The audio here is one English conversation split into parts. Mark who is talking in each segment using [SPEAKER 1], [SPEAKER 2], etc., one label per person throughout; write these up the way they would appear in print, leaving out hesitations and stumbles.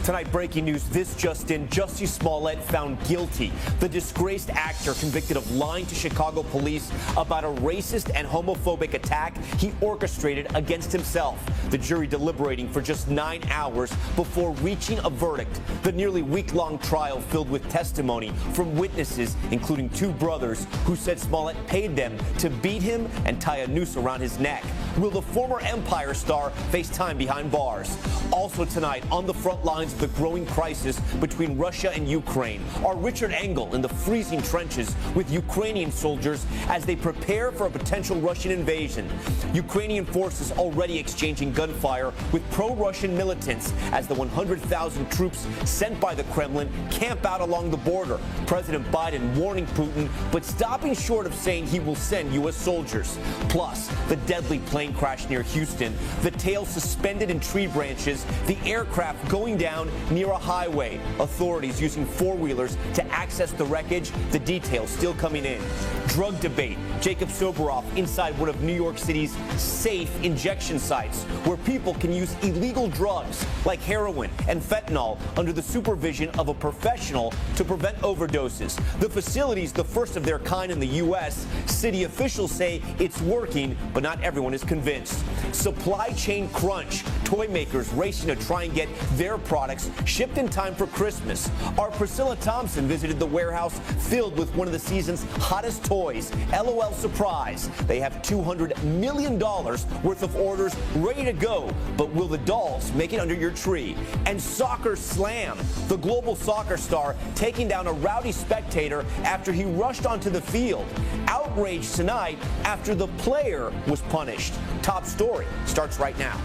[SPEAKER 1] Tonight, breaking news. This just in. Jussie Smollett found guilty. The disgraced actor convicted of lying to Chicago police about a racist and homophobic attack he orchestrated against himself. The jury deliberating for just 9 hours before reaching a verdict. The nearly week-long trial filled with testimony from witnesses, including 2 brothers who said Smollett paid them to beat him and tie a noose around his neck. Will the former Empire star face time behind bars? Also tonight, on the front lines of the growing crisis between Russia and Ukraine, are Richard Engel in the freezing trenches with Ukrainian soldiers as they prepare for a potential Russian invasion. Ukrainian forces already exchanging gunfire with pro-Russian militants as the 100,000 troops sent by the Kremlin camp out along the border. President Biden warning Putin, but stopping short of saying he will send U.S. soldiers. Plus, the deadly plane crash near Houston, the tail suspended in tree branches, the aircraft going down near a highway. Authorities using 4-wheelers to access the wreckage. The details still coming in. Drug debate. Jacob Soboroff inside one of New York City's safe injection sites where people can use illegal drugs like heroin and fentanyl under the supervision of a professional to prevent overdoses. The facility's the first of their kind in the U.S. City officials say it's working, but not everyone is convinced. Supply chain crunch. Toy makers racing to try and get their products shipped in time for Christmas. Our Priscilla Thompson visited the warehouse filled with one of the season's hottest toys. LOL surprise. They have $200 million worth of orders ready to go. But will the dolls make it under your tree? And Soccer Slam. The global soccer star taking down a rowdy spectator after he rushed onto the field. Outrage tonight after the player was punished. Top story starts right now.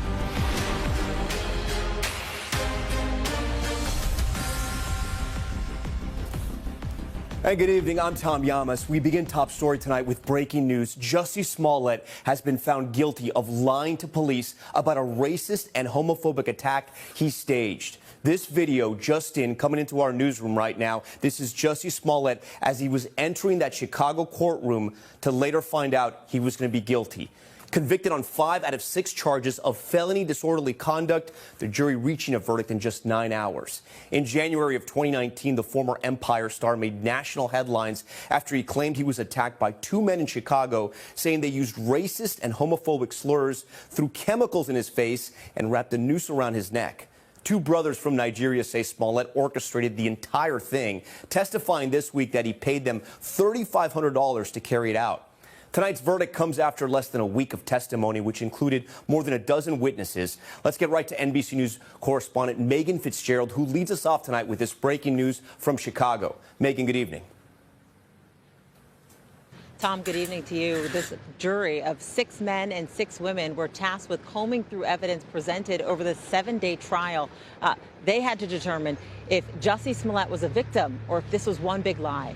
[SPEAKER 1] And good evening, I'm Tom Llamas. We begin Top Story tonight with breaking news. Jussie Smollett has been found guilty of lying to police about a racist and homophobic attack he staged. This video just in, coming into our newsroom right now. This is Jussie Smollett as he was entering that Chicago courtroom to later find out he was going to be guilty. Convicted on 5 out of 6 charges of felony disorderly conduct, the jury reaching a verdict in just 9 hours. In January of 2019, the former Empire star made national headlines after he claimed he was attacked by 2 men in Chicago, saying they used racist and homophobic slurs, threw chemicals in his face, and wrapped a noose around his neck. 2 brothers from Nigeria say Smollett orchestrated the entire thing, testifying this week that he paid them $3,500 to carry it out. Tonight's verdict comes after less than a week of testimony, which included more than a dozen witnesses. Let's get right to NBC News correspondent Megan Fitzgerald, who leads us off tonight with this breaking news from Chicago. Megan, good evening.
[SPEAKER 2] Tom, good evening to you. This jury of 6 men and 6 women were tasked with combing through evidence presented over the 7-day trial. They had to determine if Jussie Smollett was a victim or if this was one big lie.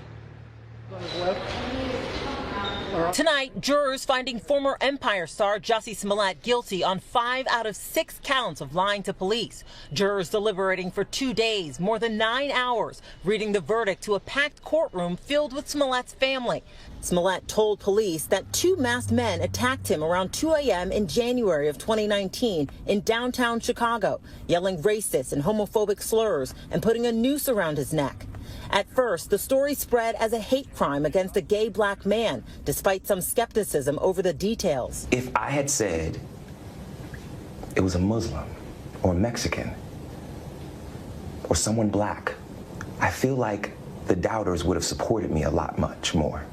[SPEAKER 2] Tonight, jurors finding former Empire star Jussie Smollett guilty on 5 out of 6 counts of lying to police. Jurors deliberating for 2 days, more than 9 hours, reading the verdict to a packed courtroom filled with Smollett's family. Smollett told police that 2 masked men attacked him around 2 a.m. in January of 2019 in downtown Chicago, yelling racist and homophobic slurs and putting a noose around his neck. At first, the story spread as a hate crime against a gay black man, despite some skepticism over the details.
[SPEAKER 3] If I had said it was a Muslim or Mexican or someone black, I feel like the doubters would have supported me a lot more.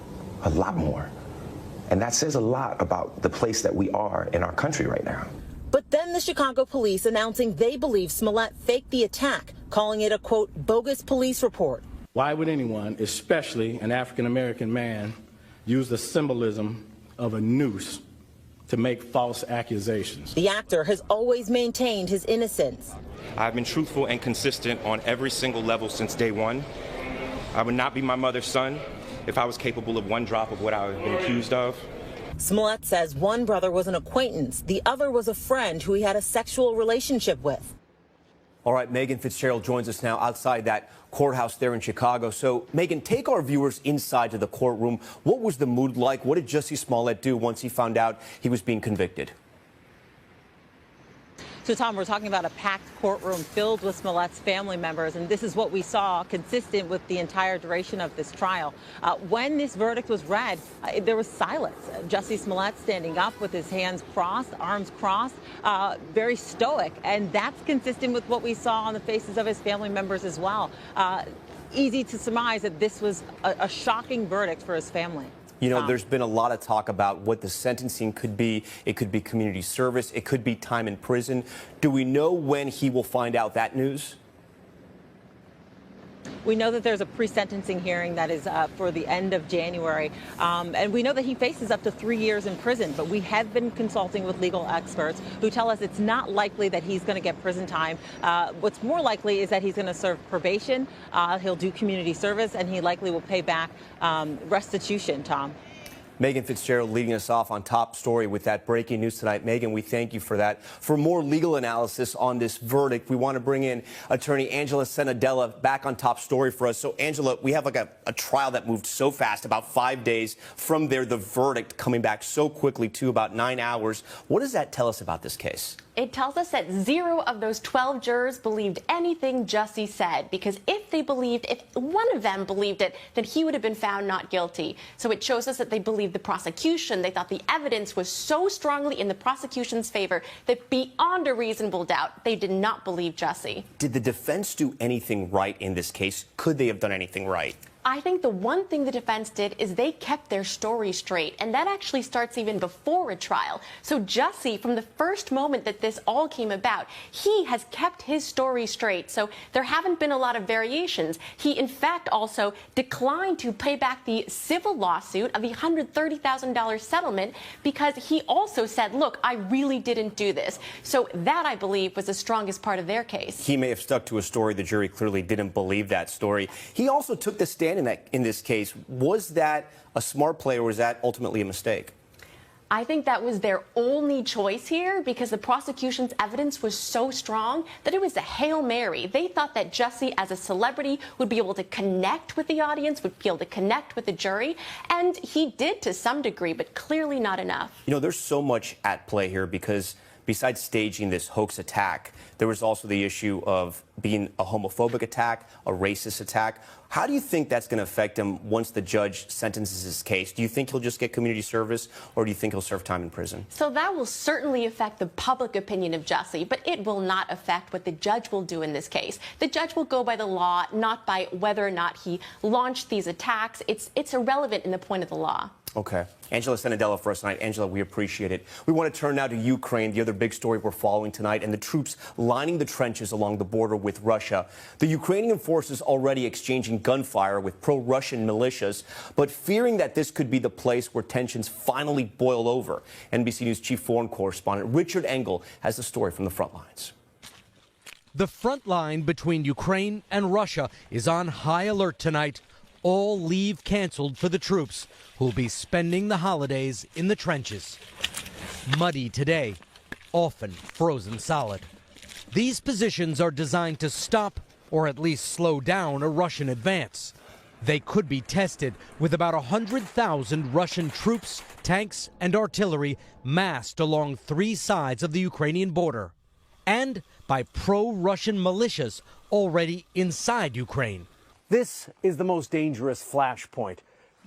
[SPEAKER 3] And that says a lot about the place that we are in our country right now.
[SPEAKER 2] But then the Chicago police announcing they believe Smollett faked the attack, calling it a, quote, bogus police report.
[SPEAKER 4] Why would anyone, especially an African-American man, use the symbolism of a noose to make false accusations?
[SPEAKER 2] The actor has always maintained his innocence.
[SPEAKER 5] I've been truthful and consistent on every single level since day one. I would not be my mother's son if I was capable of one drop of what I've been accused of.
[SPEAKER 2] Smollett says one brother was an acquaintance, the other was a friend who he had a sexual relationship with.
[SPEAKER 1] All right, Megan Fitzgerald joins us now outside that courthouse there in Chicago. So, Megan, take our viewers inside to the courtroom. What was the mood like? What did Jussie Smollett do once he found out he was being convicted?
[SPEAKER 2] So, Tom, we're talking about a packed courtroom filled with Smollett's family members, and this is what we saw consistent with the entire duration of this trial. When this verdict was read, there was silence. Jussie Smollett standing up with his hands crossed, arms crossed, very stoic, and that's consistent with what we saw on the faces of his family members as well. Easy to surmise that this was a shocking verdict for his family.
[SPEAKER 1] You know, there's been a lot of talk about what the sentencing could be. It could be community service. It could be time in prison. Do we know when he will find out that news?
[SPEAKER 2] We know that there's a pre-sentencing hearing that is for the end of January, and we know that he faces up to 3 years in prison, but we have been consulting with legal experts who tell us it's not likely that he's going to get prison time. What's more likely is that he's going to serve probation, he'll do community service, and he likely will pay back restitution, Tom.
[SPEAKER 1] Megan Fitzgerald leading us off on Top Story with that breaking news tonight. Megan, we thank you for that. For more legal analysis on this verdict, we want to bring in attorney Angela Senadella back on Top Story for us. So, Angela, we have like a trial that moved so fast, about 5 days. From there, the verdict coming back so quickly to about 9 hours. What does that tell us about this case?
[SPEAKER 6] It tells us that 0 of those 12 jurors believed anything Jussie said, because if one of them believed it, then he would have been found not guilty. So it shows us that they believed the prosecution. They thought the evidence was so strongly in the prosecution's favor that beyond a reasonable doubt, they did not believe Jussie.
[SPEAKER 1] Did the defense do anything right in this case? Could they have done anything right?
[SPEAKER 6] I think the one thing the defense did is they kept their story straight, and that actually starts even before a trial. So Jussie, from the first moment that this all came about, he has kept his story straight. So there haven't been a lot of variations. He, in fact, also declined to pay back the civil lawsuit of the $130,000 settlement because he also said, look, I really didn't do this. So that, I believe, was the strongest part of their case.
[SPEAKER 1] He may have stuck to a story. The jury clearly didn't believe that story. He also took the stand in this case. Was that a smart play, or was that ultimately a mistake?
[SPEAKER 6] I think that was their only choice here because the prosecution's evidence was so strong that it was a Hail Mary. They thought that Jussie, as a celebrity, would be able to connect with the audience, would be able to connect with the jury, and he did to some degree, but clearly not enough.
[SPEAKER 1] You know, there's so much at play here because besides staging this hoax attack, there was also the issue of being a homophobic attack, a racist attack. How do you think that's going to affect him once the judge sentences his case? Do you think he'll just get community service, or do you think he'll serve time in prison?
[SPEAKER 6] So that will certainly affect the public opinion of Jussie, but it will not affect what the judge will do in this case. The judge will go by the law, not by whether or not he launched these attacks. It's irrelevant in the point of the law.
[SPEAKER 1] Okay. Angela Senadella for us tonight. Angela, we appreciate it. We want to turn now to Ukraine, the other big story we're following tonight, and the troops lining the trenches along the border with Russia. The Ukrainian forces already exchanging gunfire with pro-Russian militias, but fearing that this could be the place where tensions finally boil over. NBC News chief foreign correspondent Richard Engel has the story from the front lines.
[SPEAKER 7] The front line between Ukraine and Russia is on high alert tonight. All leave canceled for the troops who'll be spending the holidays in the trenches. Muddy today, often frozen solid. These positions are designed to stop or at least slow down a Russian advance. They could be tested with about 100,000 Russian troops, tanks, and artillery massed along 3 sides of the Ukrainian border, and by pro-Russian militias already inside Ukraine.
[SPEAKER 8] This is the most dangerous flashpoint.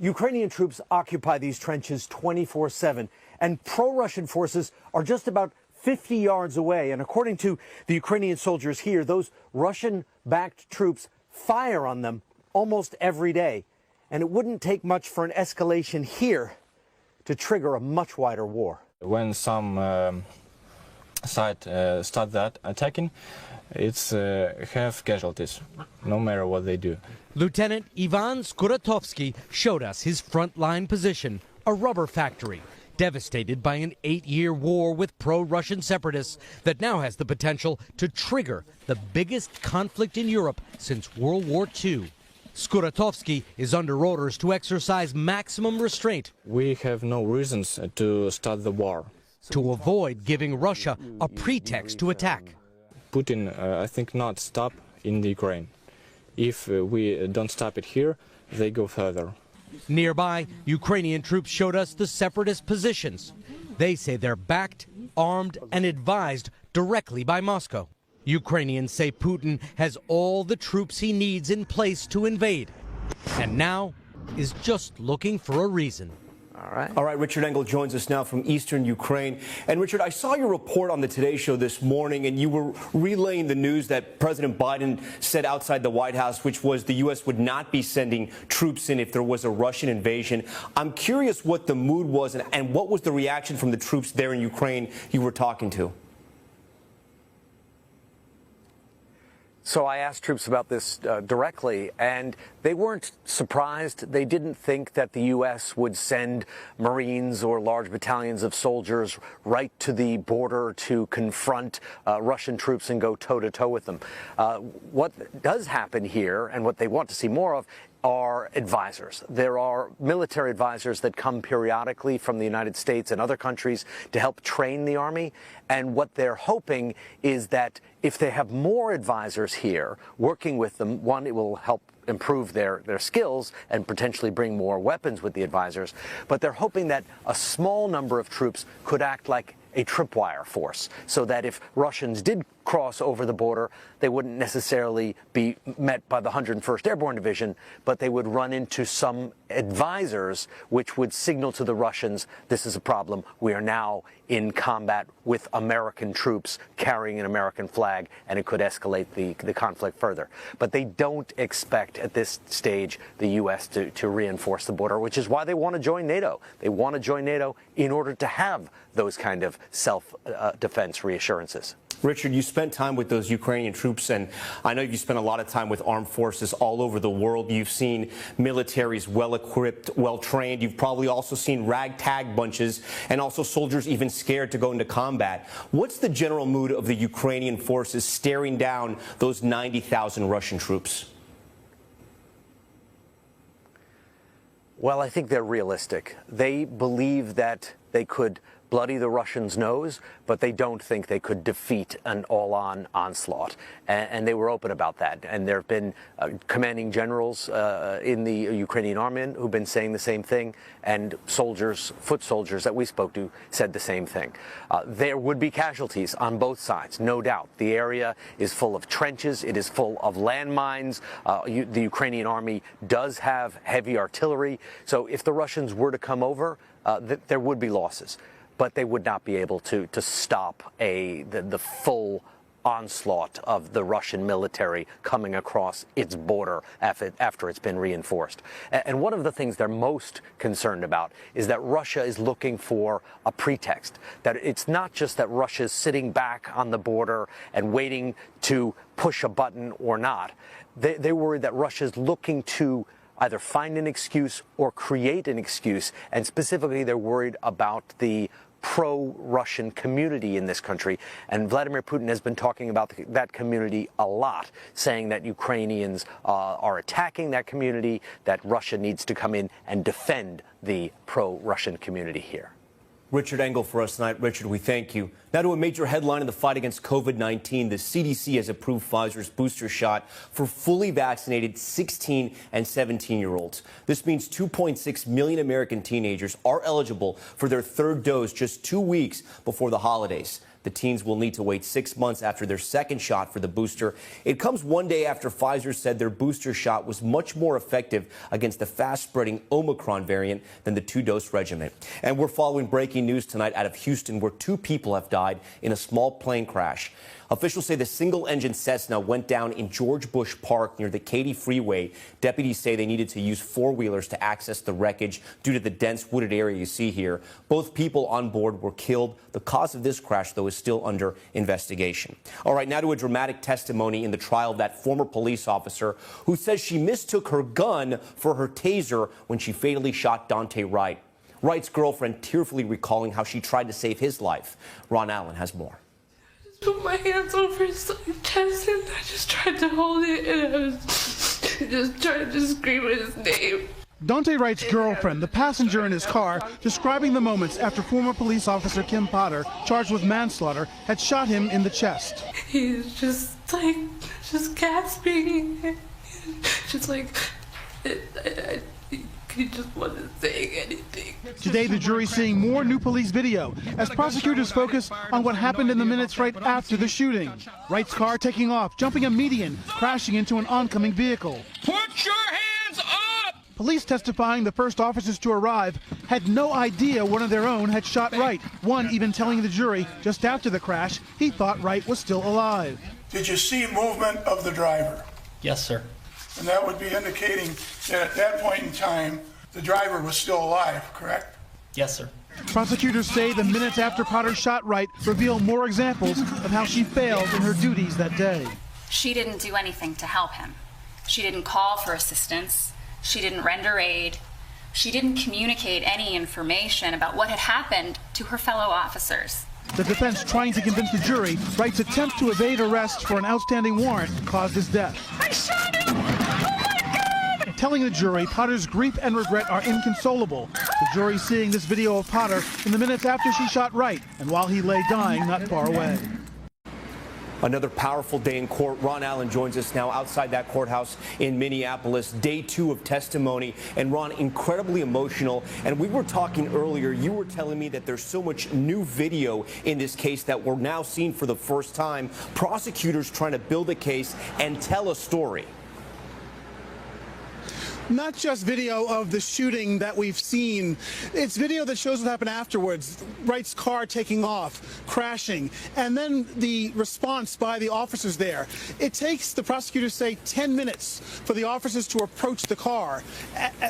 [SPEAKER 8] Ukrainian troops occupy these trenches 24/7, and pro-Russian forces are just about 50 yards away. And according to the Ukrainian soldiers here, those Russian-backed troops fire on them almost every day. And it wouldn't take much for an escalation here to trigger a much wider war.
[SPEAKER 9] When some side start that attacking, it's have casualties, no matter what they do.
[SPEAKER 7] Lieutenant Ivan Skuratovsky showed us his frontline position, a rubber factory, devastated by an 8-year war with pro-Russian separatists that now has the potential to trigger the biggest conflict in Europe since World War II. Skuratovsky is under orders to exercise maximum restraint.
[SPEAKER 9] We have no reasons to start the war.
[SPEAKER 7] To avoid giving Russia a pretext to attack.
[SPEAKER 9] Putin, I think, not stop in the Ukraine. If we don't stop it here, they go further.
[SPEAKER 7] Nearby, Ukrainian troops showed us the separatist positions. They say they're backed, armed, and advised directly by Moscow. Ukrainians say Putin has all the troops he needs in place to invade, and now is just looking for a reason.
[SPEAKER 1] All right, Richard Engel joins us now from eastern Ukraine. And Richard, I saw your report on the Today Show this morning, and you were relaying the news that President Biden said outside the White House, which was the U.S. would not be sending troops in if there was a Russian invasion. I'm curious what the mood was and what was the reaction from the troops there in Ukraine you were talking to?
[SPEAKER 8] So I asked troops about this directly, and they weren't surprised. They didn't think that the U.S. would send Marines or large battalions of soldiers right to the border to confront Russian troops and go toe-to-toe with them. What does happen here, and what they want to see more of, are advisors. There are military advisors that come periodically from the United States and other countries to help train the Army. And what they're hoping is that if they have more advisors here working with them, one, it will help improve their skills and potentially bring more weapons with the advisors. But they're hoping that a small number of troops could act like a tripwire force, so that if Russians did cross over the border, they wouldn't necessarily be met by the 101st Airborne Division, but they would run into some advisors which would signal to the Russians, this is a problem. We are now in combat with American troops carrying an American flag, and it could escalate the conflict further. But they don't expect at this stage the U.S. to reinforce the border, which is why they want to join NATO. They want to join NATO in order to have those kind of self-defense reassurances.
[SPEAKER 1] Richard, you spent time with those Ukrainian troops, and I know you spent a lot of time with armed forces all over the world. You've seen militaries well-equipped, well-trained. You've probably also seen ragtag bunches and also soldiers even scared to go into combat. What's the general mood of the Ukrainian forces staring down those 90,000 Russian troops?
[SPEAKER 8] Well, I think they're realistic. They believe that they could bloody the Russians' nose, but they don't think they could defeat an all-on onslaught. And they were open about that. And there have been commanding generals in the Ukrainian army who've been saying the same thing, and soldiers, foot soldiers that we spoke to said the same thing. There would be casualties on both sides, no doubt. The area is full of trenches. It is full of landmines. The Ukrainian army does have heavy artillery. So if the Russians were to come over, there would be losses. But they would not be able to stop the full onslaught of the Russian military coming across its border after it's been reinforced. And one of the things they're most concerned about is that Russia is looking for a pretext, that it's not just that Russia's sitting back on the border and waiting to push a button or not. They're worried that Russia's looking to either find an excuse or create an excuse, and specifically they're worried about the pro-Russian community in this country. And Vladimir Putin has been talking about that community a lot, saying that Ukrainians are attacking that community, that Russia needs to come in and defend the pro-Russian community here.
[SPEAKER 1] Richard Engel for us tonight. Richard, we thank you. Now to a major headline in the fight against COVID-19. The CDC has approved Pfizer's booster shot for fully vaccinated 16 and 17-year-olds. This means 2.6 million American teenagers are eligible for their third dose just 2 weeks before the holidays. The teens will need to wait 6 months after their second shot for the booster. It comes one day after Pfizer said their booster shot was much more effective against the fast-spreading Omicron variant than the two-dose regimen. And we're following breaking news tonight out of Houston, where 2 people have died in a small plane crash. Officials say the single-engine Cessna went down in George Bush Park near the Katy Freeway. Deputies say they needed to use four-wheelers to access the wreckage due to the dense wooded area you see here. Both people on board were killed. The cause of this crash, though, is still under investigation. All right, now to a dramatic testimony in the trial of that former police officer who says she mistook her gun for her taser when she fatally shot Daunte Wright. Wright's girlfriend tearfully recalling how she tried to save his life. Ron Allen has more.
[SPEAKER 10] Put my hands over his chest and I just tried to hold it, and I was just trying to scream his name.
[SPEAKER 11] Daunte Wright's girlfriend, the passenger in his car, describing the moments after former police officer Kim Potter, charged with manslaughter, had shot him in the chest.
[SPEAKER 10] He's just like, just gasping, just like, He just wasn't saying anything.
[SPEAKER 11] Today, the jury's seeing more new police video as prosecutors focus on what happened in the minutes right after the shooting. Wright's car taking off, jumping a median, crashing into an oncoming vehicle.
[SPEAKER 12] Put your hands up!
[SPEAKER 11] Police testifying the first officers to arrive had no idea one of their own had shot Wright. One even telling the jury just after the crash he thought Wright was still alive.
[SPEAKER 13] Did you see movement of the driver?
[SPEAKER 14] Yes, sir.
[SPEAKER 13] And that would be indicating that at that point in time, the driver was still alive, correct?
[SPEAKER 14] Yes, sir.
[SPEAKER 11] Prosecutors say the minutes after Potter shot Wright reveal more examples of how she failed in her duties that day.
[SPEAKER 15] She didn't do anything to help him. She didn't call for assistance. She didn't render aid. She didn't communicate any information about what had happened to her fellow officers.
[SPEAKER 11] The defense trying to convince the jury Wright's attempt to evade arrest for an outstanding warrant caused his death.
[SPEAKER 12] I shot him! Oh my God!
[SPEAKER 11] Telling the jury Potter's grief and regret are inconsolable. The jury seeing this video of Potter in the minutes after she shot Wright and while he lay dying not far away.
[SPEAKER 1] Another powerful day in court. Ron Allen joins us now outside that courthouse in Minneapolis. Day 2 of testimony. And Ron, incredibly emotional. And we were talking earlier, you were telling me that there's so much new video in this case that we're now seeing for the first time. Prosecutors trying to build a case and tell a story.
[SPEAKER 11] Not just video of the shooting that we've seen. It's video that shows what happened afterwards. Wright's car taking off, crashing, and then the response by the officers there. It takes, the prosecutors say, 10 minutes for the officers to approach the car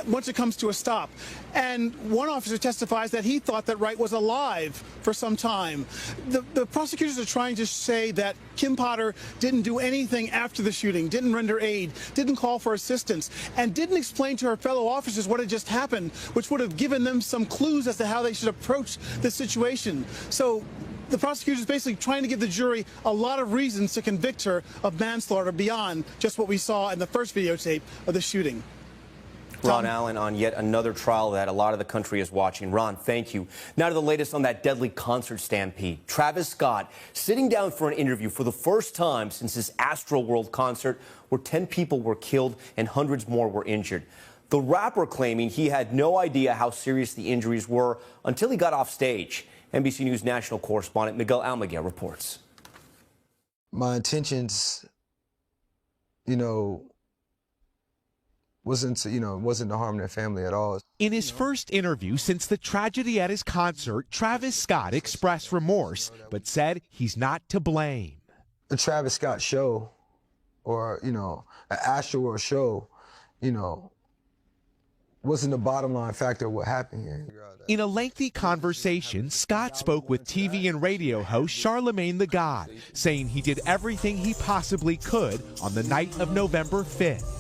[SPEAKER 11] once it comes to a stop. And one officer testifies that he thought that Wright was alive for some time. The prosecutors are trying to say that Kim Potter didn't do anything after the shooting, didn't render aid, didn't call for assistance, and didn't explain to her fellow officers what had just happened, which would have given them some clues as to how they should approach the situation. So the prosecutors basically trying to give the jury a lot of reasons to convict her of manslaughter beyond just what we saw in the first videotape of the shooting.
[SPEAKER 1] Ron Allen on yet another trial that a lot of the country is watching. Ron, thank you. Now to the latest on that deadly concert stampede. Travis Scott sitting down for an interview for the first time since his Astroworld concert where 10 people were killed and hundreds more were injured. The rapper claiming he had no idea how serious the injuries were until he got off stage. NBC News national correspondent Miguel Almaguer reports.
[SPEAKER 16] My intentions, wasn't to harm their family at all.
[SPEAKER 17] In his first interview since the tragedy at his concert, Travis Scott expressed remorse, but said he's not to blame.
[SPEAKER 16] The Travis Scott show, or, an Astroworld show, wasn't the bottom line factor of what happened here.
[SPEAKER 17] In a lengthy conversation, Scott spoke with TV and radio host Charlemagne the God, saying he did everything he possibly could on the night of November 5th.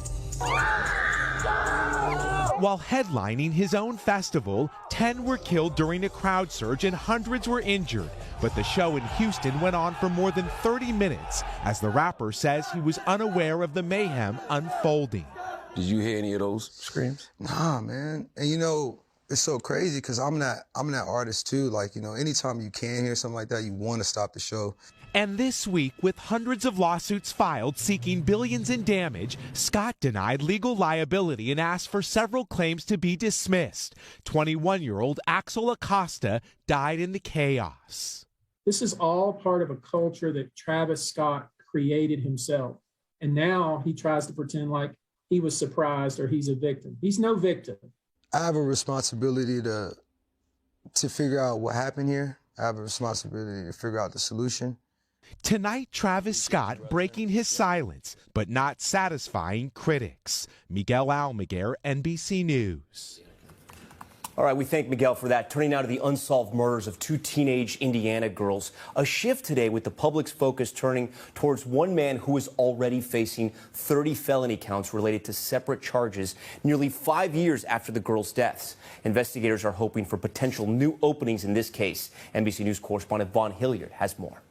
[SPEAKER 17] While headlining his own festival, 10 were killed during a crowd surge and hundreds were injured. But the show in Houston went on for more than 30 minutes as the rapper says he was unaware of the mayhem unfolding.
[SPEAKER 18] Did you hear any of those screams?
[SPEAKER 16] Nah, man. And it's so crazy because I'm that artist too. Like, anytime you can hear something like that, you want to stop the show.
[SPEAKER 17] And this week, with hundreds of lawsuits filed seeking billions in damage, Scott denied legal liability and asked for several claims to be dismissed. 21-year-old Axel Acosta died in the chaos.
[SPEAKER 19] This is all part of a culture that Travis Scott created himself. And now he tries to pretend like he was surprised or he's a victim. He's no victim.
[SPEAKER 16] I have a responsibility to figure out what happened here. I have a responsibility to figure out the solution.
[SPEAKER 17] Tonight, Travis Scott breaking his silence, but not satisfying critics. Miguel Almaguer, NBC News.
[SPEAKER 1] All right, we thank Miguel for that. Turning now to the unsolved murders of 2 teenage Indiana girls. A shift today with the public's focus turning towards one man who is already facing 30 felony counts related to separate charges nearly 5 years after the girls' deaths. Investigators are hoping for potential new openings in this case. NBC News correspondent Vaughn Hilliard has more.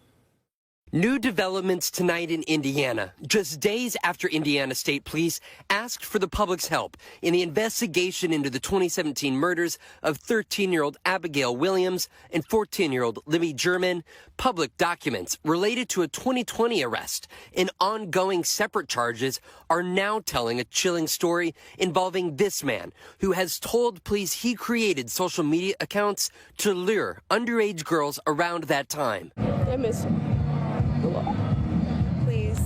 [SPEAKER 14] New developments tonight in Indiana, just days after Indiana State Police asked for the public's help in the investigation into the 2017 murders of 13-year-old Abigail Williams and 14-year-old Libby German. Public documents related to a 2020 arrest and ongoing separate charges are now telling a chilling story involving this man who has told police he created social media accounts to lure underage girls around that time.
[SPEAKER 20] I miss him. Please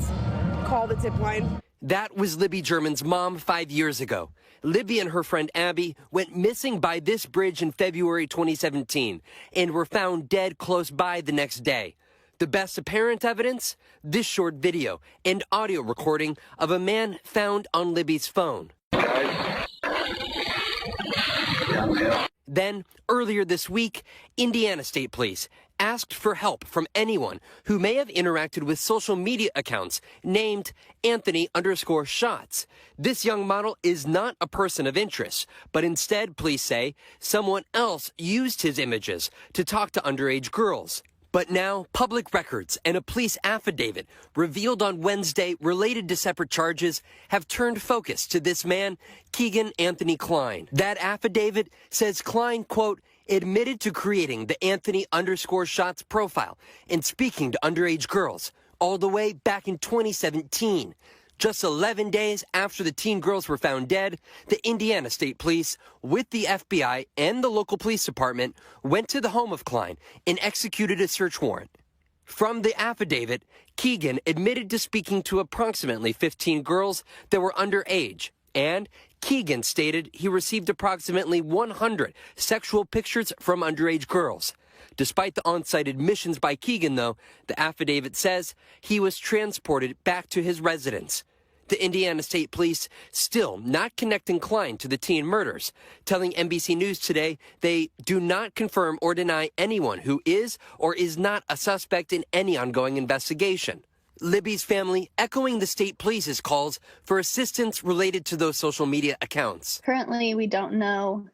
[SPEAKER 20] call the tip line.
[SPEAKER 14] That was Libby German's mom 5 years ago. Libby and her friend Abby went missing by this bridge in February 2017 and were found dead close by the next day. The best apparent evidence? This short video and audio recording of a man found on Libby's phone. Then, earlier this week, Indiana State Police asked for help from anyone who may have interacted with social media accounts named Anthony_Shots. This young model is not a person of interest, but instead, police say, someone else used his images to talk to underage girls. But now, public records and a police affidavit revealed on Wednesday related to separate charges have turned focus to this man, Keegan Anthony Klein. That affidavit says Klein, quote, admitted to creating the Anthony_Shots profile and speaking to underage girls all the way back in 2017. Just 11 days after the teen girls were found dead, the Indiana State Police, with the FBI and the local police department, went to the home of Klein and executed a search warrant. From the affidavit, Keegan admitted to speaking to approximately 15 girls that were underage, and Keegan stated he received approximately 100 sexual pictures from underage girls. Despite the on-site admissions by Keegan, though, the affidavit says he was transported back to his residence. The Indiana State Police still not connecting Klein to the teen murders, telling NBC News today they do not confirm or deny anyone who is or is not a suspect in any ongoing investigation. Libby's family echoing the state police's calls for assistance related to those social media accounts.
[SPEAKER 21] Currently, we don't know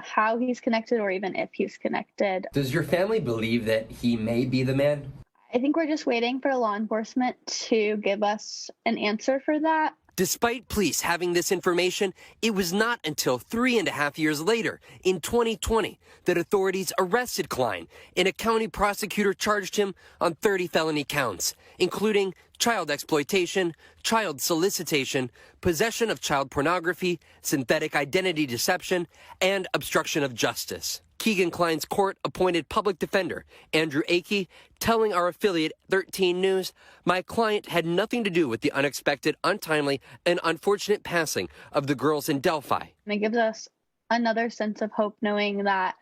[SPEAKER 21] how he's connected or even if he's connected.
[SPEAKER 14] Does your family believe that he may be the man?
[SPEAKER 21] I think we're just waiting for law enforcement to give us an answer for that.
[SPEAKER 14] Despite police having this information, it was not until 3.5 years later, in 2020, that authorities arrested Klein and a county prosecutor charged him on 30 felony counts, including child exploitation, child solicitation, possession of child pornography, synthetic identity deception, and obstruction of justice. Keegan Klein's court-appointed public defender, Andrew Akey, telling our affiliate 13 News, my client had nothing to do with the unexpected, untimely, and unfortunate passing of the girls in Delphi.
[SPEAKER 21] And it gives us another sense of hope knowing that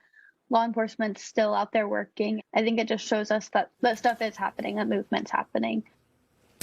[SPEAKER 21] law enforcement's still out there working. I think it just shows us that stuff is happening, that movement's happening.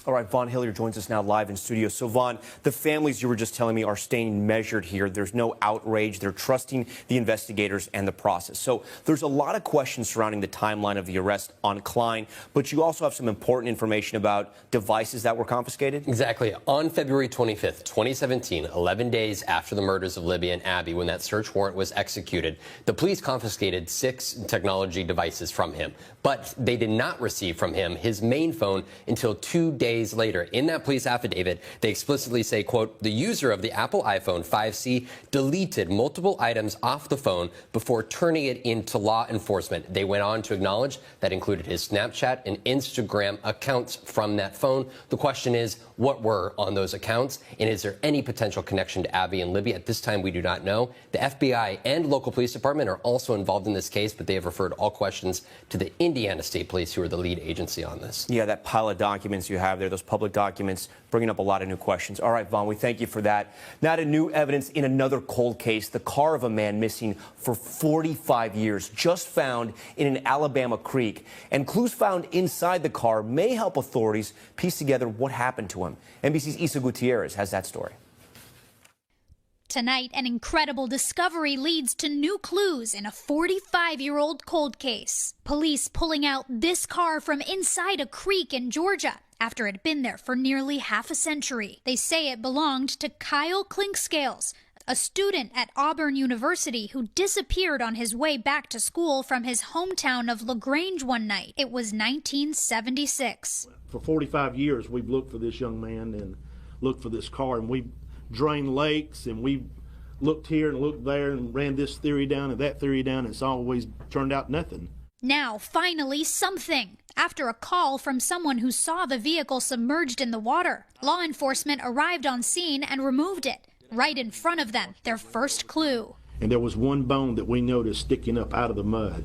[SPEAKER 1] All right, Vaughn Hillier joins us now live in studio. So, Vaughn, the families you were just telling me are staying measured here. There's no outrage. They're trusting the investigators and the process. So there's a lot of questions surrounding the timeline of the arrest on Klein, but you also have some important information about devices that were confiscated?
[SPEAKER 22] Exactly. On February 25th, 2017, 11 days after the murders of Libby and Abby, when that search warrant was executed, the police confiscated 6 technology devices from him. But they did not receive from him his main phone until 2 days later. In that police affidavit, they explicitly say, quote, the user of the Apple iPhone 5C deleted multiple items off the phone before turning it into law enforcement. They went on to acknowledge that included his Snapchat and Instagram accounts from that phone. The question is, what were on those accounts? And is there any potential connection to Abby and Libby? At this time, we do not know. The FBI and local police department are also involved in this case, but they have referred all questions to the Indiana State Police, who are the lead agency on this.
[SPEAKER 1] Yeah, that pile of documents you have there, those public documents, bringing up a lot of new questions. All right, Vaughn, we thank you for that. Now to new evidence in another cold case, the car of a man missing for 45 years, just found in an Alabama creek. And clues found inside the car may help authorities piece together what happened to him. NBC's Isa Gutierrez has that story.
[SPEAKER 23] Tonight, an incredible discovery leads to new clues in a 45-year-old cold case. Police pulling out this car from inside a creek in Georgia after it had been there for nearly half a century. They say it belonged to Kyle Clinkscales, a student at Auburn University who disappeared on his way back to school from his hometown of LaGrange one night. It was 1976.
[SPEAKER 3] For 45 years, we've looked for this young man and looked for this car, and we've drained lakes, and we've looked here and looked there and ran this theory down and that theory down, and it's always turned out nothing.
[SPEAKER 23] Now, finally, something. After a call from someone who saw the vehicle submerged in the water, law enforcement arrived on scene and removed it. Right in front of them, their first clue.
[SPEAKER 3] And there was one bone that we noticed sticking up out of the mud.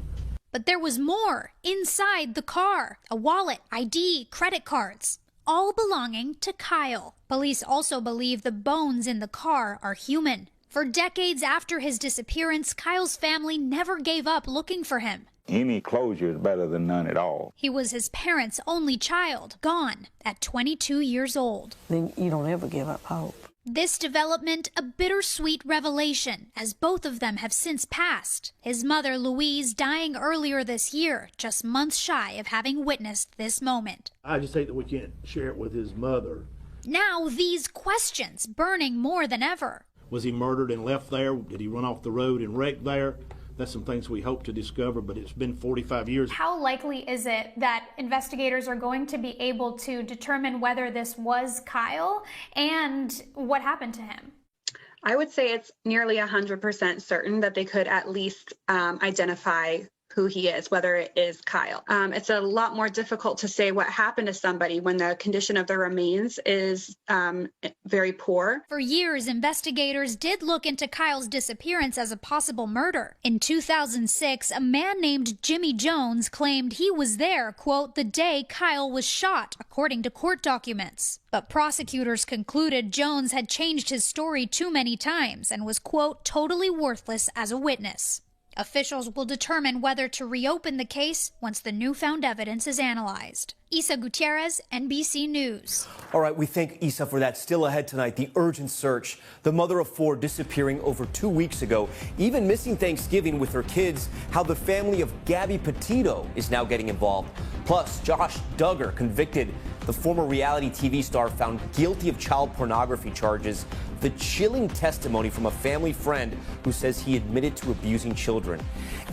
[SPEAKER 23] But there was more inside the car. A wallet, ID, credit cards, all belonging to Kyle. Police also believe the bones in the car are human. For decades after his disappearance, Kyle's family never gave up looking for him.
[SPEAKER 4] Any closure is better than none at all.
[SPEAKER 23] He was his parents' only child, gone at 22 years old.
[SPEAKER 5] Then you don't ever give up hope.
[SPEAKER 23] This development, a bittersweet revelation, as both of them have since passed. His mother, Louise, dying earlier this year, just months shy of having witnessed this moment.
[SPEAKER 3] I just hate that we can't share it with his mother.
[SPEAKER 23] Now these questions burning more than ever.
[SPEAKER 3] Was he murdered and left there? Did he run off the road and wreck there? That's some things we hope to discover, but it's been 45 years.
[SPEAKER 24] How likely is it that investigators are going to be able to determine whether this was Kyle and what happened to him?
[SPEAKER 25] I would say it's nearly 100% certain that they could at least identify who he is, whether it is Kyle. It's a lot more difficult to say what happened to somebody when the condition of their remains is very poor.
[SPEAKER 23] For years, investigators did look into Kyle's disappearance as a possible murder. In 2006, a man named Jimmy Jones claimed he was there, quote, the day Kyle was shot, according to court documents. But prosecutors concluded Jones had changed his story too many times and was, quote, totally worthless as a witness. Officials will determine whether to reopen the case once the newfound evidence is analyzed. Isa Gutierrez, NBC News.
[SPEAKER 1] All right, we thank Isa for that. Still ahead tonight, the urgent search. The mother of 4 disappearing over 2 weeks ago, even missing Thanksgiving with her kids. How the family of Gabby Petito is now getting involved. Plus, Josh Duggar, convicted. The former reality TV star found guilty of child pornography charges. The chilling testimony from a family friend who says he admitted to abusing children.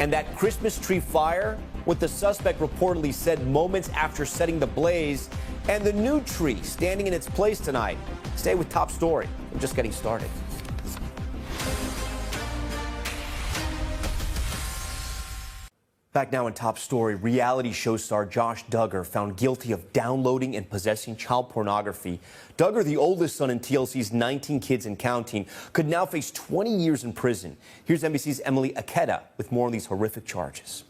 [SPEAKER 1] And that Christmas tree fire, what the suspect reportedly said moments after setting the blaze, and the new tree standing in its place tonight. Stay with Top Story. We're just getting started. Back now in Top Story, reality show star Josh Duggar found guilty of downloading and possessing child pornography. Duggar, the oldest son in TLC's 19 Kids and Counting, could now face 20 years in prison. Here's NBC's Emily Aketa with more on these horrific charges.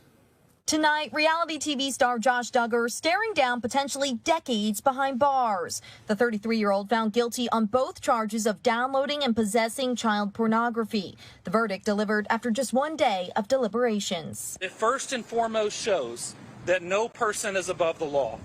[SPEAKER 26] Tonight, reality TV star Josh Duggar staring down potentially decades behind bars. The 33-year-old found guilty on both charges of downloading and possessing child pornography. The verdict delivered after just 1 day of deliberations.
[SPEAKER 27] It first and foremost shows that no person is above the law,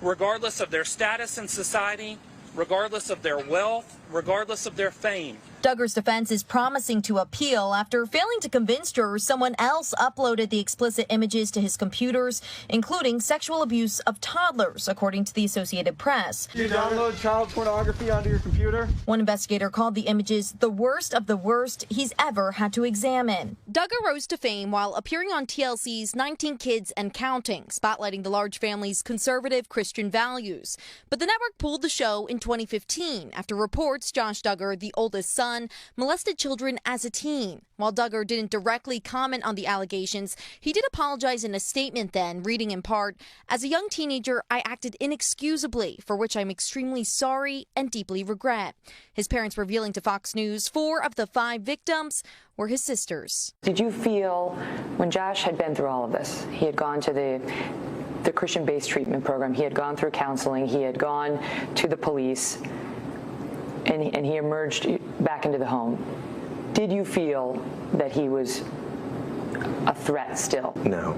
[SPEAKER 27] regardless of their status in society, regardless of their wealth, regardless of their fame.
[SPEAKER 26] Duggar's defense is promising to appeal after failing to convince jurors someone else uploaded the explicit images to his computers, including sexual abuse of toddlers, according to the Associated Press.
[SPEAKER 28] Do you download child pornography onto your computer?
[SPEAKER 26] One investigator called the images the worst of the worst he's ever had to examine. Duggar rose to fame while appearing on TLC's 19 Kids and Counting, spotlighting the large family's conservative Christian values. But the network pulled the show in 2015 after reports Josh Duggar, the oldest son, molested children as a teen. While Duggar didn't directly comment on the allegations, he did apologize in a statement then, reading in part, "As a young teenager, I acted inexcusably, for which I'm extremely sorry and deeply regret." His parents revealing to Fox News 4 of the 5 victims were his sisters.
[SPEAKER 29] Did you feel when Josh had been through all of this, he had gone to the Christian-based treatment program, he had gone through counseling, he had gone to the police, and he emerged back into the home. Did you feel that he was a threat still?
[SPEAKER 30] No.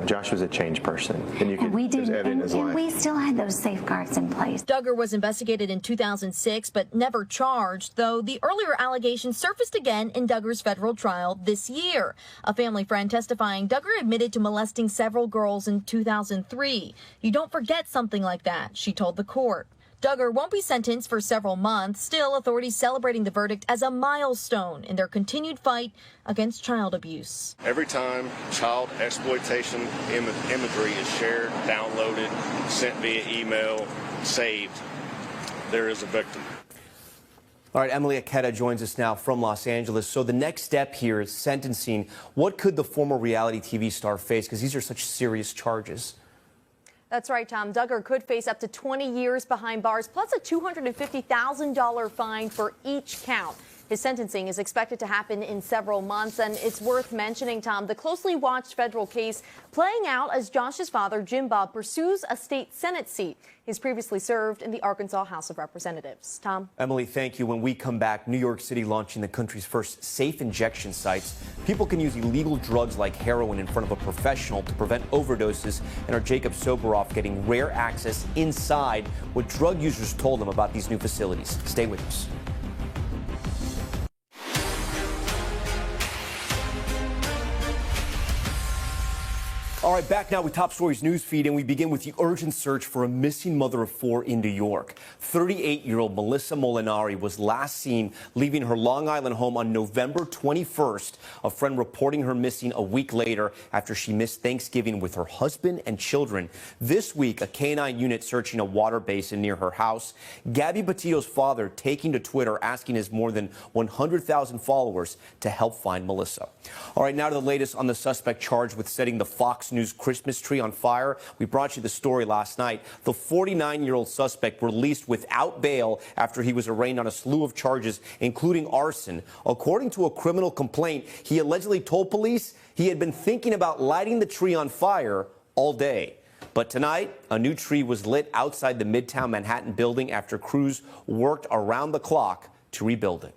[SPEAKER 30] Josh was a changed person, and you could.
[SPEAKER 31] We did,
[SPEAKER 30] and
[SPEAKER 31] we still had those safeguards in place.
[SPEAKER 26] Duggar was investigated in 2006, but never charged, though the earlier allegations surfaced again in Duggar's federal trial this year. A family friend testifying, Duggar admitted to molesting several girls in 2003. You don't forget something like that, she told the court. Duggar won't be sentenced for several months. Still, authorities celebrating the verdict as a milestone in their continued fight against child abuse.
[SPEAKER 2] Every time child exploitation imagery is shared, downloaded, sent via email, saved, there is a victim.
[SPEAKER 1] All right, Emily Aketa joins us now from Los Angeles. So the next step here is sentencing. What could the former reality TV star face? Because these are such serious charges.
[SPEAKER 6] That's right, Tom. Duggar could face up to 20 years behind bars, plus a $250,000 fine for each count. His sentencing is expected to happen in several months, and it's worth mentioning, Tom, the closely watched federal case playing out as Josh's father, Jim Bob, pursues a state Senate seat. He's previously served in the Arkansas House of Representatives. Tom?
[SPEAKER 1] Emily, thank you. When we come back, New York City launching the country's first safe injection sites. People can use illegal drugs like heroin in front of a professional to prevent overdoses, and our Jacob Soboroff getting rare access inside what drug users told him about these new facilities. Stay with us. All right, back now with Top Stories news feed, and we begin with the urgent search for a missing mother of four in New York. 38-year-old Melissa Molinari was last seen leaving her Long Island home on November 21st. A friend reporting her missing a week later after she missed Thanksgiving with her husband and children. This week, a K-9 unit searching a water basin near her house. Gabby Petito's father taking to Twitter asking his more than 100,000 followers to help find Melissa. All right, now to the latest on the suspect charged with setting the Fox News Christmas tree on fire. We brought you the story last night. The 49-year-old suspect released without bail after he was arraigned on a slew of charges, including arson. According to a criminal complaint, he allegedly told police he had been thinking about lighting the tree on fire all day. But tonight, a new tree was lit outside the Midtown Manhattan building after crews worked around the clock to rebuild it.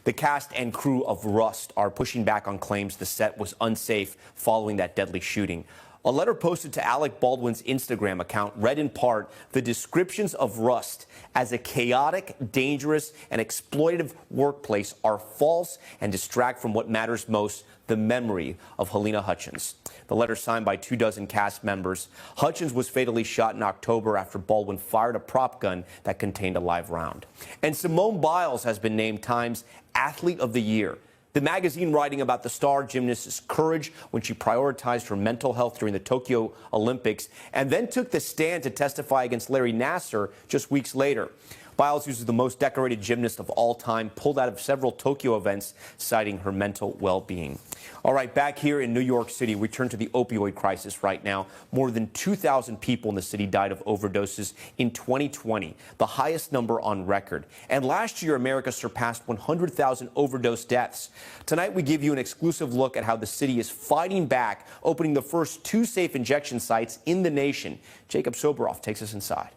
[SPEAKER 1] The cast and crew of Rust are pushing back on claims the set was unsafe following that deadly shooting. A letter posted to Alec Baldwin's Instagram account read in part the descriptions of Rust as a chaotic, dangerous, and exploitative workplace are false and distract from what matters most, the memory of Halyna Hutchins. The letter signed by 24 cast members. Hutchins was fatally shot in October after Baldwin fired a prop gun that contained a live round. And Simone Biles has been named Time's Athlete of the Year. The magazine writing about the star gymnast's courage when she prioritized her mental health during the Tokyo Olympics and then took the stand to testify against Larry Nassar just weeks later. Biles, who's the most decorated gymnast of all time, pulled out of several Tokyo events, citing her mental well-being. All right, back here in New York City, we turn to the opioid crisis right now. More than 2,000 people in the city died of overdoses in 2020, the highest number on record. And last year, America surpassed 100,000 overdose deaths. Tonight, we give you an exclusive look at how the city is fighting back, opening the first 2 safe injection sites in the nation. Jacob Soboroff takes us inside.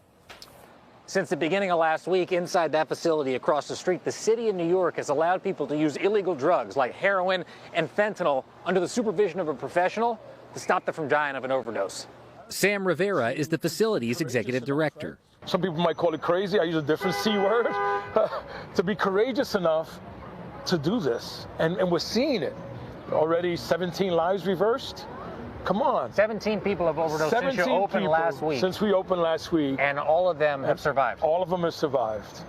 [SPEAKER 7] Since the beginning of last week, inside that facility across the street, the city of New York has allowed people to use illegal drugs like heroin and fentanyl under the supervision of a professional to stop them from dying of an overdose.
[SPEAKER 8] Sam Rivera is the facility's executive director.
[SPEAKER 9] Some people might call it crazy. I use a different C word. To be courageous enough to do this. And we're seeing it. Already 17 lives reversed. Come on.
[SPEAKER 7] 17 people have overdosed since you opened last week.
[SPEAKER 9] Since we opened last week.
[SPEAKER 7] And all of them have survived.
[SPEAKER 9] All of them have survived.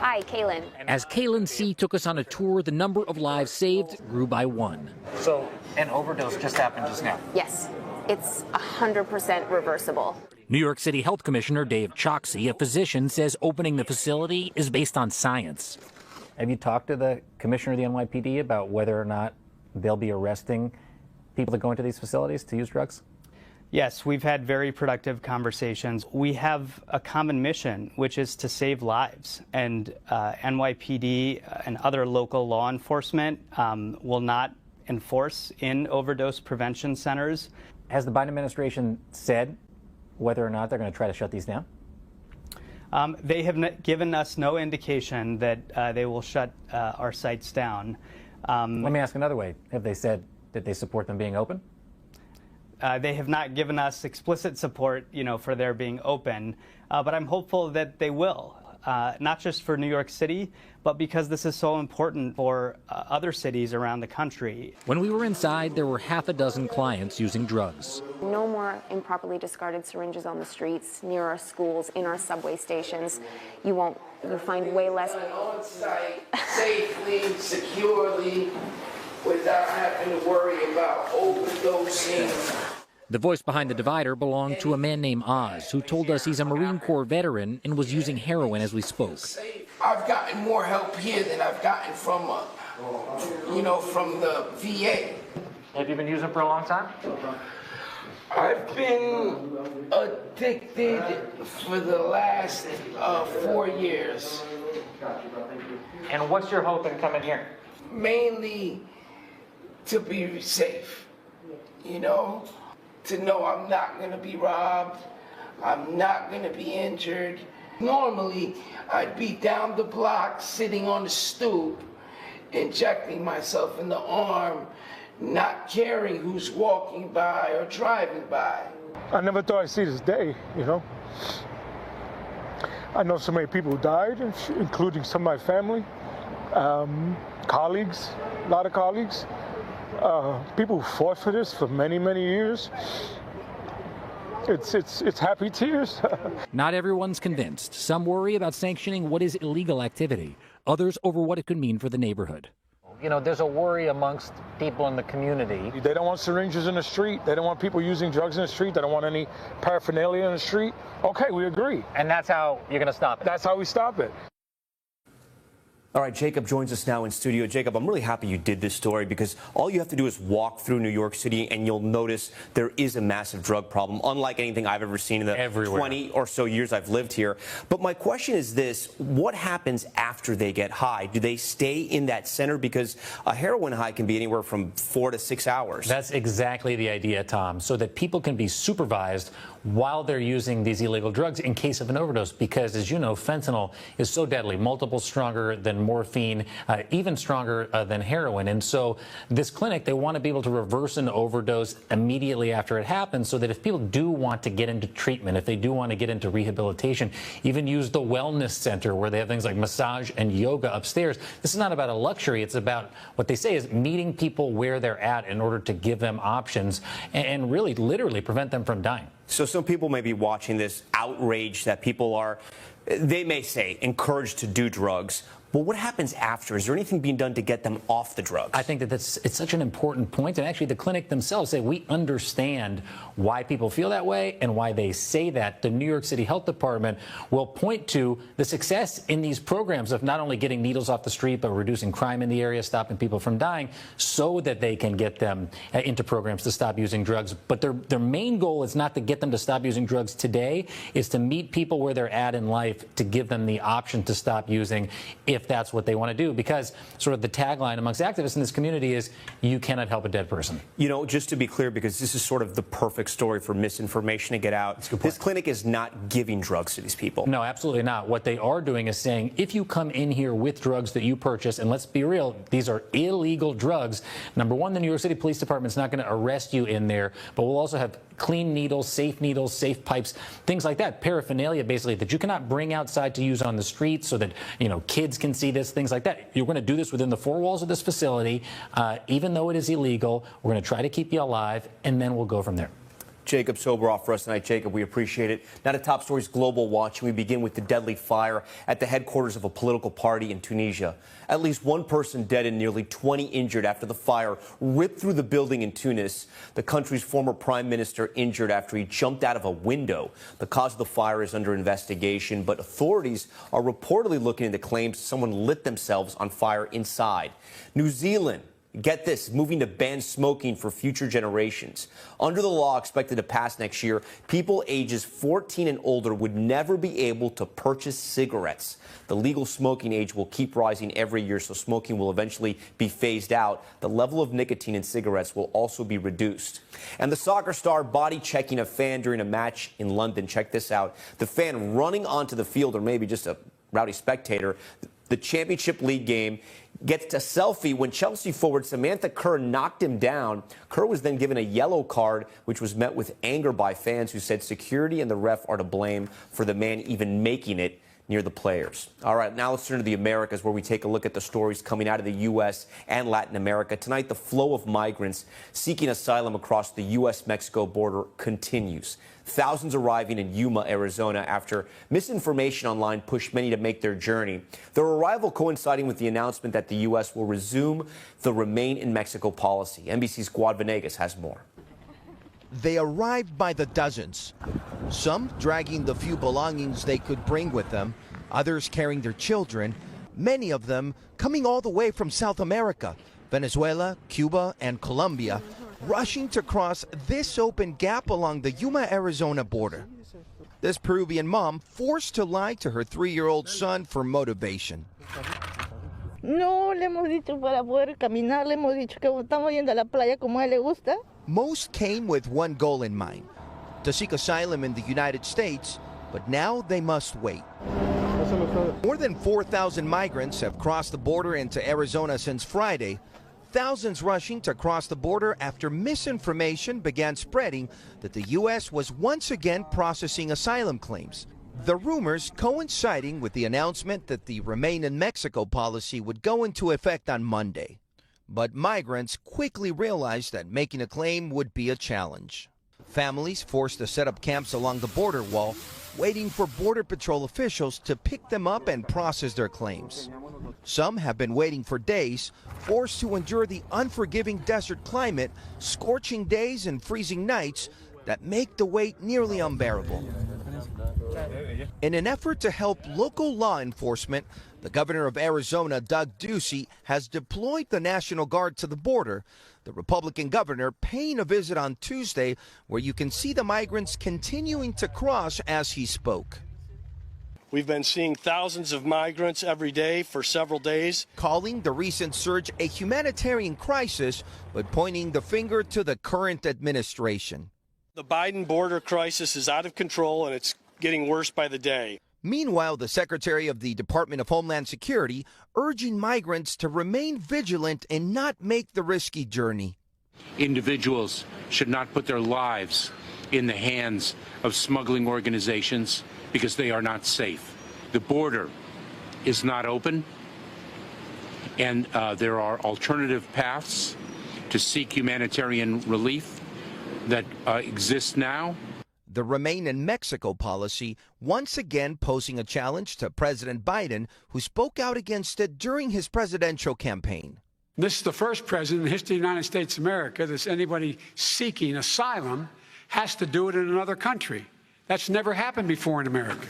[SPEAKER 21] Hi, Kaylin.
[SPEAKER 8] As Kaylin C. took us on a tour, the number of lives saved grew by 1.
[SPEAKER 7] So an overdose just happened just now?
[SPEAKER 21] Yes, it's 100% reversible.
[SPEAKER 8] New York City Health Commissioner Dave Choksi, a physician, says opening the facility is based on science.
[SPEAKER 7] Have you talked to the commissioner of the NYPD about whether or not they'll be arresting people that go into these facilities to use drugs?
[SPEAKER 10] Yes, we've had very productive conversations. We have a common mission, which is to save lives. And NYPD and other local law enforcement will not enforce in overdose prevention centers.
[SPEAKER 7] Has the Biden administration said whether or not they're going to try to shut these down?
[SPEAKER 10] They have given us no indication that they will shut our sites down.
[SPEAKER 7] Let me ask another way. Have they said that they support them being open?
[SPEAKER 10] They have not given us explicit support, for their being open, but I'm hopeful that they will. not just for New York City, but because this is so important for other cities around the country.
[SPEAKER 8] When we were inside, there were half a dozen clients using drugs.
[SPEAKER 11] No more improperly discarded syringes on the streets, near our schools, in our subway stations. You find way less.
[SPEAKER 12] On-site, safely, securely, without having to worry about overdosing.
[SPEAKER 8] The voice behind the divider belonged to a man named Oz, who told us he's a Marine Corps veteran and was using heroin as we spoke.
[SPEAKER 12] I've gotten more help here than I've gotten from, from the VA.
[SPEAKER 7] Have you been using for a long time?
[SPEAKER 12] I've been addicted for the last 4 years.
[SPEAKER 7] And what's your hope in coming here?
[SPEAKER 12] Mainly to be safe, to know I'm not going to be robbed, I'm not going to be injured. Normally, I'd be down the block sitting on the stoop, injecting myself in the arm, not caring who's walking by or driving by.
[SPEAKER 9] I never thought I'd see this day, I know so many people who died, including some of my family, colleagues, a lot of colleagues. People who fought for this for many, many years. It's happy tears.
[SPEAKER 8] Not everyone's convinced. Some worry about sanctioning what is illegal activity. Others over what it could mean for the neighborhood.
[SPEAKER 7] There's a worry amongst people in the community.
[SPEAKER 9] They don't want syringes in the street. They don't want people using drugs in the street. They don't want any paraphernalia in the street. Okay, we agree.
[SPEAKER 7] And that's how you're going to stop it?
[SPEAKER 9] That's how we stop it.
[SPEAKER 1] All right, Jacob joins us now in studio. Jacob, I'm really happy you did this story because all you have to do is walk through New York City and you'll notice there is a massive drug problem, unlike anything I've ever seen in the 20 or so years I've lived here. But my question is this, what happens after they get high? Do they stay in that center? Because a heroin high can be anywhere from 4 to 6 hours.
[SPEAKER 7] That's exactly the idea, Tom, so that people can be supervised while they're using these illegal drugs in case of an overdose. Because, as you know, fentanyl is so deadly, multiples stronger than morphine, even stronger than heroin. And so this clinic, they want to be able to reverse an overdose immediately after it happens so that if people do want to get into treatment, if they do want to get into rehabilitation, even use the wellness center where they have things like massage and yoga upstairs. This is not about a luxury. It's about what they say is meeting people where they're at in order to give them options and really literally prevent them from dying.
[SPEAKER 1] So some people may be watching this outraged that people are, they may say, encouraged to do drugs. But what happens after? Is there anything being done to get them off the drugs?
[SPEAKER 7] I think it's such an important point. And actually, the clinic themselves say we understand why people feel that way and why they say that. The New York City Health Department will point to the success in these programs of not only getting needles off the street, but reducing crime in the area, stopping people from dying, so that they can get them into programs to stop using drugs. But their main goal is not to get them to stop using drugs today, is to meet people where they're at in life, to give them the option to stop using if that's what they want to do, because sort of the tagline amongst activists in this community is you cannot help a dead person.
[SPEAKER 1] Just to be clear, because this is sort of the perfect story for misinformation to get out, this clinic is not giving drugs to these people.
[SPEAKER 7] No, absolutely not. What they are doing is saying if you come in here with drugs that you purchase, and let's be real, these are illegal drugs, number one, the New York City Police Department is not going to arrest you in there, but we'll also have clean needles, safe pipes, things like that, paraphernalia basically that you cannot bring outside to use on the street so that kids can see this, things like that. You're going to do this within the four walls of this facility, even though it is illegal. We're going to try to keep you alive, and then we'll go from there.
[SPEAKER 1] Jacob Soboroff for us tonight. Jacob, we appreciate it. Now to Top Stories Global Watch. We begin with the deadly fire at the headquarters of a political party in Tunisia. At least one person dead and nearly 20 injured after the fire ripped through the building in Tunis. The country's former prime minister injured after he jumped out of a window. The cause of the fire is under investigation, but authorities are reportedly looking into claims someone lit themselves on fire inside. New Zealand, get this, moving to ban smoking for future generations. Under the law expected to pass next year, people ages 14 and older would never be able to purchase cigarettes. The legal smoking age will keep rising every year, so smoking will eventually be phased out. The level of nicotine in cigarettes will also be reduced. And the soccer star body checking a fan during a match in London. Check this out. The fan running onto the field, or maybe just a rowdy spectator, the Championship League game, gets a selfie when Chelsea forward Samantha Kerr knocked him down. Kerr was then given a yellow card, which was met with anger by fans who said security and the ref are to blame for the man even making it. near the players. All right, now let's turn to the Americas, where we take a look at the stories coming out of the U.S. and Latin America. Tonight, the flow of migrants seeking asylum across the U.S.-Mexico border continues. Thousands arriving in Yuma, Arizona, after misinformation online pushed many to make their journey. Their arrival coinciding with the announcement that the U.S. will resume the Remain in Mexico policy. NBC's Guad Venegas has more.
[SPEAKER 4] They arrived by the dozens, some dragging the few belongings they could bring with them, others carrying their children, many of them coming all the way from South America, Venezuela, Cuba, and Colombia, rushing to cross this open gap along the Yuma, Arizona border. This Peruvian mom forced to lie to her 3-year-old son for motivation.
[SPEAKER 5] No, le hemos dicho para poder caminar, le hemos dicho que estamos yendo a la playa como a él le gusta.
[SPEAKER 4] Most came with one goal in mind, to seek asylum in the United States, but now they must wait. More than 4,000 migrants have crossed the border into Arizona since Friday, thousands rushing to cross the border after misinformation began spreading that the U.S. was once again processing asylum claims. The rumors coinciding with the announcement that the Remain in Mexico policy would go into effect on Monday. But migrants quickly realized that making a claim would be a challenge. Families forced to set up camps along the border wall, waiting for Border Patrol officials to pick them up and process their claims. Some have been waiting for days, forced to endure the unforgiving desert climate, scorching days and freezing nights that make the wait nearly unbearable. In an effort to help local law enforcement, the governor of Arizona, Doug Ducey, has deployed the National Guard to the border, the Republican governor paying a visit on Tuesday, where you can see the migrants continuing to cross as he spoke.
[SPEAKER 13] We've been seeing thousands of migrants every day for several days.
[SPEAKER 4] Calling the recent surge a humanitarian crisis, but pointing the finger to the current administration.
[SPEAKER 13] The Biden border crisis is out of control, and it's getting worse by the day.
[SPEAKER 4] Meanwhile, the Secretary of the Department of Homeland Security urging migrants to remain vigilant and not make the risky journey.
[SPEAKER 14] Individuals should not put their lives in the hands of smuggling organizations because they are not safe. The border is not open, and there are alternative paths to seek humanitarian relief that exist now.
[SPEAKER 4] The Remain in Mexico policy once again posing a challenge to President Biden, who spoke out against it during his presidential campaign.
[SPEAKER 15] This is the first president in the history of the United States of America that anybody seeking asylum has to do it in another country. That's never happened before in America.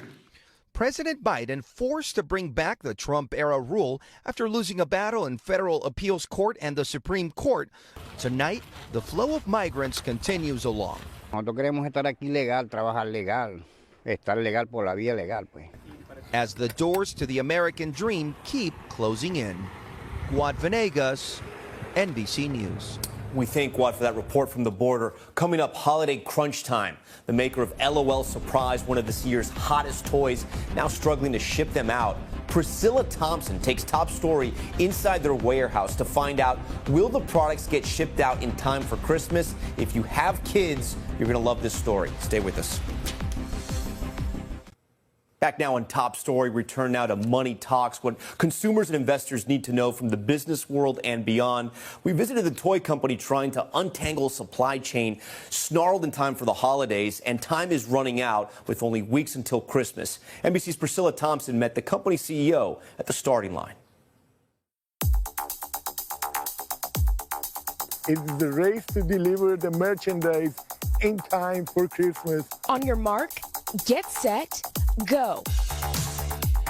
[SPEAKER 4] President Biden forced to bring back the Trump-era rule after losing a battle in federal appeals court and the Supreme Court. Tonight, the flow of migrants continues along.
[SPEAKER 16] Nosotros queremos estar aquí legal, trabajar legal, estar legal por la vía legal, pues.
[SPEAKER 4] As the doors to the American dream keep closing in. Guad Venegas, NBC News.
[SPEAKER 1] We thank Guad for that report from the border. Coming up, holiday crunch time. The maker of LOL Surprise, one of this year's hottest toys, now struggling to ship them out. Priscilla Thompson takes top story inside their warehouse to find out, will the products get shipped out in time for Christmas? If you have kids, you're going to love this story. Stay with us. Back now on Top Story, return now to Money Talks, what consumers and investors need to know from the business world and beyond. We visited the toy company trying to untangle a supply chain snarled in time for the holidays, and time is running out with only weeks until Christmas. NBC's Priscilla Thompson met the company CEO at the starting line.
[SPEAKER 17] It's the race to deliver the merchandise in time for Christmas.
[SPEAKER 18] On your mark, get set, go.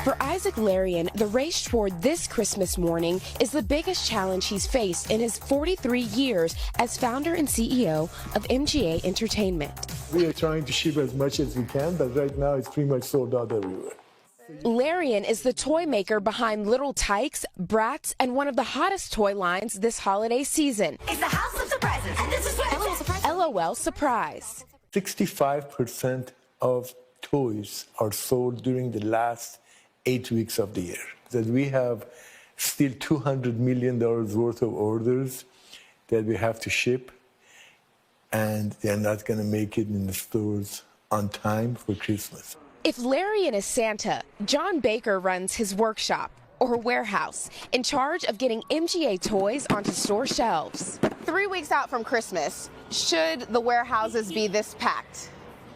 [SPEAKER 18] For Isaac Larian, the race toward this Christmas morning is the biggest challenge he's faced in his 43 years as founder and CEO of MGA Entertainment.
[SPEAKER 17] We are trying to ship as much as we can, but right now it's pretty much sold out everywhere.
[SPEAKER 18] Larian is the toy maker behind Little Tykes, Bratz, and one of the hottest toy lines this holiday season.
[SPEAKER 19] It's the house of surprises, and this is what LOL Surprise.
[SPEAKER 18] LOL Surprise.
[SPEAKER 17] 65% of toys are sold during the last 8 weeks of the year. That we have still $200 million worth of orders that we have to ship, and they're not going to make it in the stores on time for Christmas.
[SPEAKER 18] If Larian is Santa, John Baker runs his workshop, or warehouse, in charge of getting MGA toys onto store shelves.
[SPEAKER 3] 3 weeks out from Christmas, should the warehouses be this packed?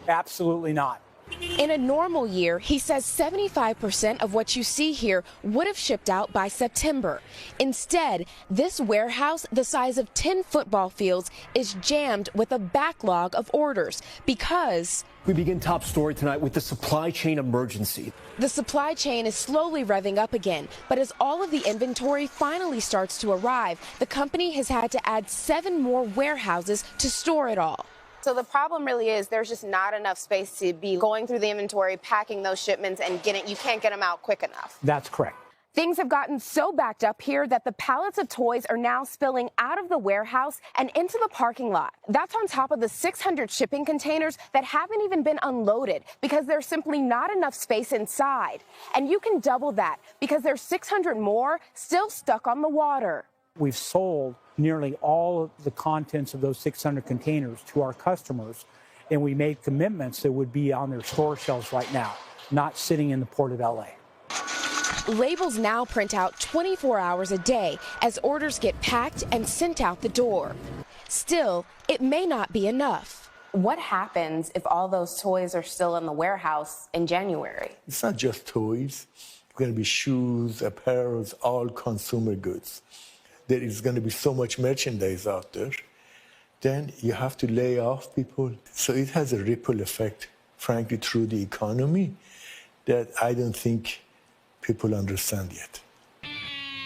[SPEAKER 20] Absolutely not.
[SPEAKER 18] In a normal year, he says 75% of what you see here would have shipped out by September. Instead, this warehouse, the size of 10 football fields, is jammed with a backlog of orders because
[SPEAKER 1] we begin Top Story tonight with the supply chain emergency.
[SPEAKER 18] The supply chain is slowly revving up again, but as all of the inventory finally starts to arrive, the company has had to add 7 more warehouses to store it all.
[SPEAKER 3] So the problem really is there's just not enough space to be going through the inventory, packing those shipments, and you can't get them out quick enough.
[SPEAKER 20] That's correct.
[SPEAKER 18] Things have gotten so backed up here that the pallets of toys are now spilling out of the warehouse and into the parking lot. That's on top of the 600 shipping containers that haven't even been unloaded because there's simply not enough space inside. And you can double that because there's 600 more still stuck on the water.
[SPEAKER 20] We've sold nearly all of the contents of those 600 containers to our customers, and we made commitments that would be on their store shelves right now, not sitting in the Port of LA.
[SPEAKER 18] Labels now print out 24 hours a day as orders get packed and sent out the door. Still, it may not be enough.
[SPEAKER 3] What happens if all those toys are still in the warehouse in January?
[SPEAKER 17] It's not just toys. It's going to be shoes, apparels, all consumer goods. There is going to be so much merchandise out there. Then you have to lay off people. So it has a ripple effect, frankly, through the economy that I don't think people understand yet.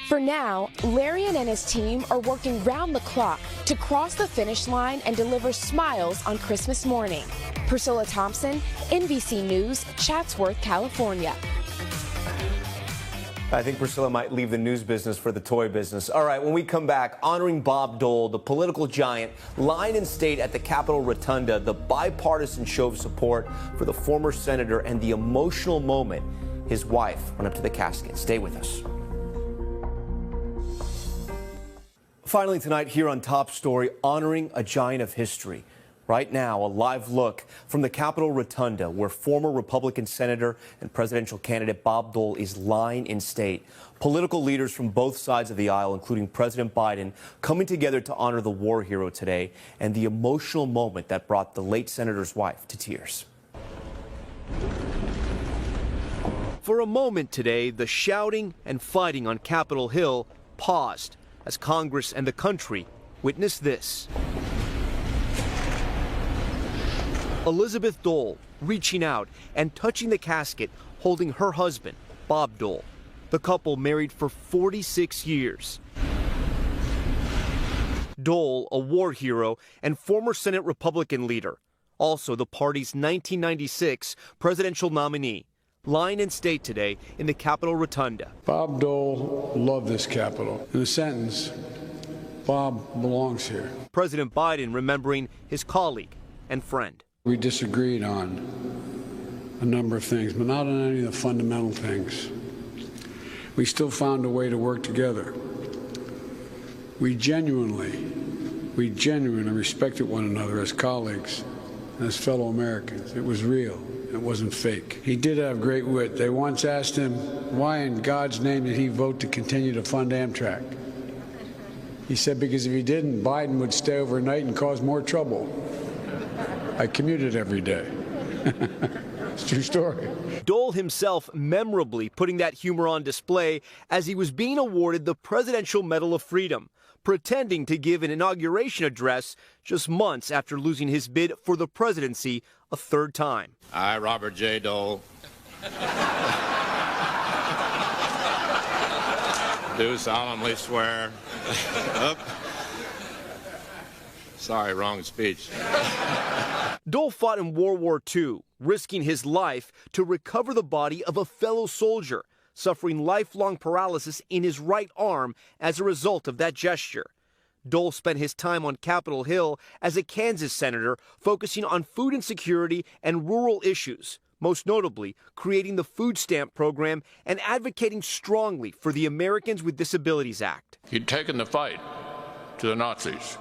[SPEAKER 18] For now, Larian and his team are working round the clock to cross the finish line and deliver smiles on Christmas morning. Priscilla Thompson, NBC News, Chatsworth, California.
[SPEAKER 1] I think Priscilla might leave the news business for the toy business. All right, when we come back, honoring Bob Dole, the political giant, lying in state at the Capitol Rotunda, the bipartisan show of support for the former senator, and the emotional moment his wife went up to the casket. Stay with us. Finally tonight here on Top Story, honoring a giant of history. Right now, a live look from the Capitol Rotunda, where former Republican Senator and presidential candidate Bob Dole is lying in state. Political leaders from both sides of the aisle, including President Biden, coming together to honor the war hero today, and the emotional moment that brought the late senator's wife to tears. For a moment today, the shouting and fighting on Capitol Hill paused as Congress and the country witnessed this. Elizabeth Dole reaching out and touching the casket, holding her husband, Bob Dole. The couple married for 46 years. Dole, a war hero and former Senate Republican leader, also the party's 1996 presidential nominee, lying in state today in the Capitol Rotunda.
[SPEAKER 15] Bob Dole loved this Capitol. In a sentence, Bob belongs here.
[SPEAKER 1] President Biden remembering his colleague and friend.
[SPEAKER 15] We disagreed on a number of things, but not on any of the fundamental things. We still found a way to work together. We genuinely respected one another as colleagues, as fellow Americans. It was real. It wasn't fake. He did have great wit. They once asked him, why in God's name did he vote to continue to fund Amtrak? He said, because if he didn't, Biden would stay overnight and cause more trouble. I commuted every day. It's a true story.
[SPEAKER 1] Dole himself memorably putting that humor on display as he was being awarded the Presidential Medal of Freedom, pretending to give an inauguration address just months after losing his bid for the presidency a third time.
[SPEAKER 22] I, Robert J. Dole, do solemnly swear. Sorry, wrong speech.
[SPEAKER 1] Dole fought in World War II, risking his life to recover the body of a fellow soldier, suffering lifelong paralysis in his right arm as a result of that gesture. Dole spent his time on Capitol Hill as a Kansas senator, focusing on food insecurity and rural issues, most notably creating the food stamp program and advocating strongly for the Americans with Disabilities Act.
[SPEAKER 23] He'd taken the fight to the Nazis,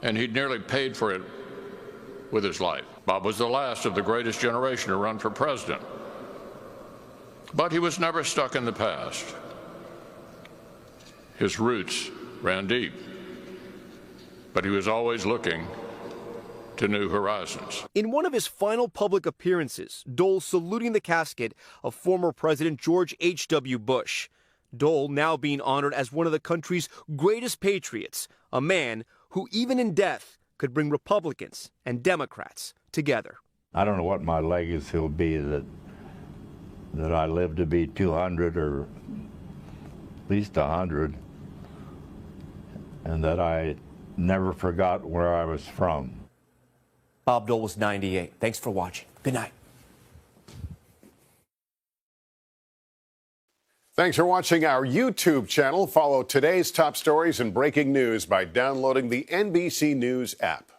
[SPEAKER 23] and he'd nearly paid for it with his life.
[SPEAKER 2] Bob was the last of the greatest generation to run for president. But he was never stuck in the past. His roots ran deep, but he was always looking to new horizons.
[SPEAKER 1] In one of his final public appearances, Dole saluting the casket of former President George H.W. Bush. Dole now being honored as one of the country's greatest patriots, a man who even in death could bring Republicans and Democrats together.
[SPEAKER 6] I don't know what my legacy will be, that I live to be 200 or at least 100, and that I never forgot where I was from.
[SPEAKER 1] Bob Dole was 98. Thanks for watching. Good night.
[SPEAKER 23] Thanks for watching our YouTube channel. Follow today's top stories and breaking news by downloading the NBC News app.